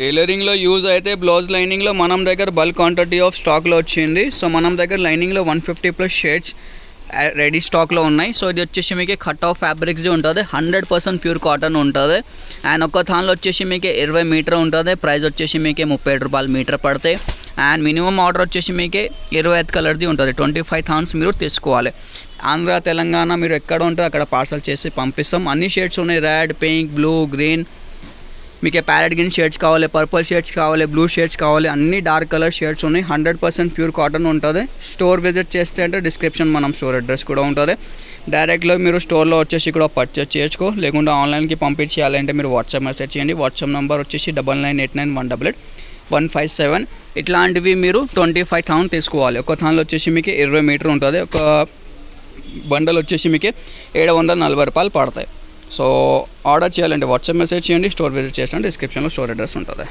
టైలరింగ్లో use అయితే blouse లైనింగ్లో మనం దగ్గర బల్క్ క్వాంటిటీ ఆఫ్ స్టాక్లో వచ్చింది. సో మనం దగ్గర లైనింగ్లో 150+ షేడ్స్ రెడీ స్టాక్లో ఉన్నాయి. సో ఇది వచ్చేసి మీకు కట్ ఆఫ్ ఫ్యాబ్రిక్స్ది ఉంటుంది, 100% ప్యూర్ కాటన్ ఉంటుంది. అండ్ ఒక్క థాన్లో వచ్చేసి మీకు 20 మీటర్ ఉంటుంది. ప్రైస్ వచ్చేసి మీకు 37 రూపాయలు మీటర్ పడతాయి. అండ్ మినిమం ఆర్డర్ వచ్చేసి మీకు 25 కలర్ది ఉంటుంది. 25 థాన్స్ మీరు తీసుకోవాలి. ఆంధ్ర తెలంగాణ మీరు ఎక్కడ ఉంటే అక్కడ పార్సల్ చేసి పంపిస్తాం. అన్ని షేడ్స్ ఉన్నాయి, రెడ్, పింక్, బ్లూ, గ్రీన్, మీకు ప్యారెట్ గ్రీన్ షేడ్స్ కావాలి, పర్పుల్ షేడ్స్ కావాలి, బ్లూ షేడ్స్ కావాలి, అన్ని డార్క్ కలర్ షేడ్స్ ఉన్నాయి. 100% ప్యూర్ కాటన్ ఉంటుంది. స్టోర్ విజిట్ చేస్తే అంటే డిస్క్రిప్షన్ మనం స్టోర్ అడ్రస్ కూడా ఉంటుంది. డైరెక్ట్లో మీరు స్టోర్లో వచ్చేసి కూడా పర్చేస్ చేయొచ్చు, లేకుంటే ఆన్లైన్కి పంపించేయాలంటే మీరు వాట్సాప్ మెసేజ్ చేయండి. వాట్సాప్ నెంబర్ వచ్చేసి 9989188157. ఇట్లాంటివి మీరు 25,000 తీసుకోవాలి. ఒక థాన్లో వచ్చేసి మీకు 20 మీటర్ ఉంటుంది. ఒక బండల్ వచ్చేసి మీకు 740 రూపాయలు పడతాయి. సో ఆర్డర్ చేయాలంటే వాట్సాప్ మెసేజ్ చేయండి, స్టోర్ విజిట్ చేయండి, డిస్క్రిప్షన్లో స్టోర్ అడ్రస్ ఉంటుంది.